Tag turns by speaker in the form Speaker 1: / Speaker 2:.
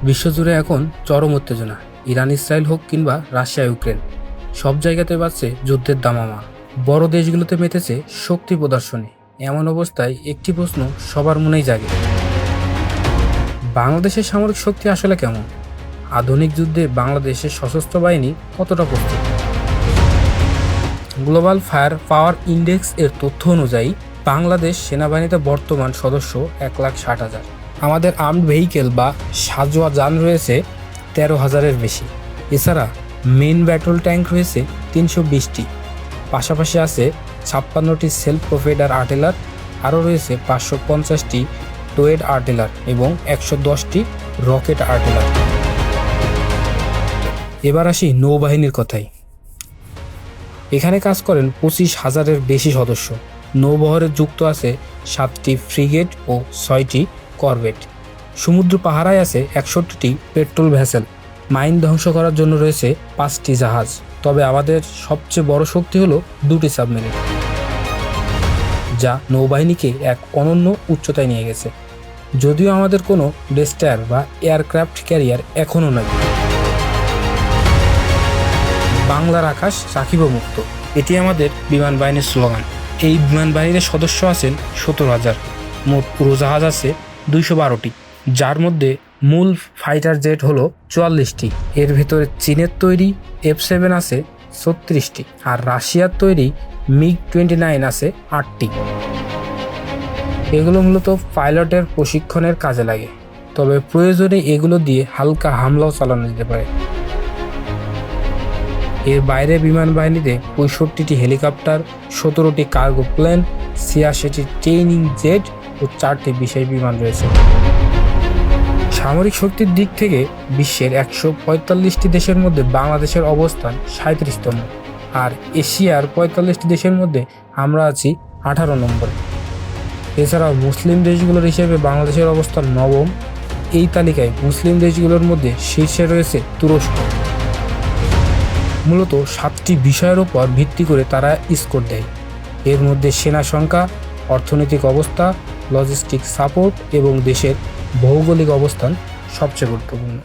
Speaker 1: বিশ্বজুড়ে এখন চরম উত্তেজনা। ইরান ইসরায়েল হোক কিংবা রাশিয়া ইউক্রেন, সব জায়গাতে বাজছে যুদ্ধের দামামা। বড় দেশগুলোতে মেতেছে শক্তি প্রদর্শনী। এমন অবস্থায় একটি প্রশ্ন সবার মনেই জাগে, বাংলাদেশের সামরিক শক্তি আসলে কেমন? আধুনিক যুদ্ধে বাংলাদেশের সশস্ত্র বাহিনী কতটা প্রস্তুত? গ্লোবাল ফায়ার পাওয়ার ইন্ডেক্স এর তথ্য অনুযায়ী বাংলাদেশ সেনাবাহিনীতে বর্তমান সদস্য 1,60,000। আমাদের আর্মড ভেহিকেল বা সাজোয়া যান রয়েছে 13,000-এর বেশি। এছাড়া মেইন ব্যাটল ট্যাঙ্ক রয়েছে 320টি। পাশাপাশি আছে 56টি সেলফ প্রোপেলার আর্টিলার, আরও রয়েছে 550টি টোয়েড আর্টিলার এবং 110টি রকেট আর্টিলার। এবার আসি নৌবাহিনীর কথায়। এখানে কাজ করেন 25,000-এর বেশি সদস্য। নৌবহরে যুক্ত আছে 7টি ফ্রিগেট ও 6টি করভেট। সমুদ্র পাহারায় আছে 61টি পেট্রোল ভেসেল। মাইন ধ্বংস করার জন্য রয়েছে 5টি জাহাজ। তবে আমাদের সবচেয়ে বড় শক্তি হলো 2টি সাবমেরিন, যা নৌবাহিনীকে এক অনন্য উচ্চতায় নিয়ে গেছে। যদিও আমাদের কোনো ডেস্ট্রয়ার বা এয়ারক্রাফট ক্যারিয়ার এখনও নয়। বাংলার আকাশ রাখিব মুক্ত, এটি আমাদের বিমান বাহিনীর স্লোগান। এই বিমান বাহিনীর সদস্য আছেন 17,000। মোট উড়োজাহাজ আছে 212টি, যার মধ্যে মূল ফাইটার জেট হলো 44টি। এর ভেতরে চীনের তৈরি F-7 আছে 36টি, আর রাশিয়ার তৈরি MiG-29 আছে 8টি। এগুলো মূলত পাইলটের প্রশিক্ষণের কাজে লাগে, তবে প্রয়োজনে এগুলো দিয়ে হালকা হামলাও চালানো যেতে পারে। এর বাইরে বিমান বাহিনীতে 65টি হেলিকপ্টার, 17টি কার্গো প্লেন, 86টি ট্রেনিং জেট ও 4টি বিশেষ বিমান রয়েছে। সামরিক শক্তির দিক থেকে বিশ্বের 145টি দেশের মধ্যে বাংলাদেশের অবস্থান 37তম, আর এশিয়ার 45টি দেশের মধ্যে আমরা আছি 18 নম্বরে। এছাড়াও মুসলিম দেশগুলোর হিসেবে বাংলাদেশের অবস্থান 9ম। এই তালিকায় মুসলিম দেশগুলোর মধ্যে শীর্ষে রয়েছে তুরস্ক। মূলত 7টি বিষয়ের উপর ভিত্তি করে তারা স্কোর দেয়। এর মধ্যে সেনা সংখ্যা, অর্থনৈতিক অবস্থা, লজিস্টিক সাপোর্ট এবং দেশের ভৌগোলিক অবস্থান সবচেয়ে গুরুত্বপূর্ণ।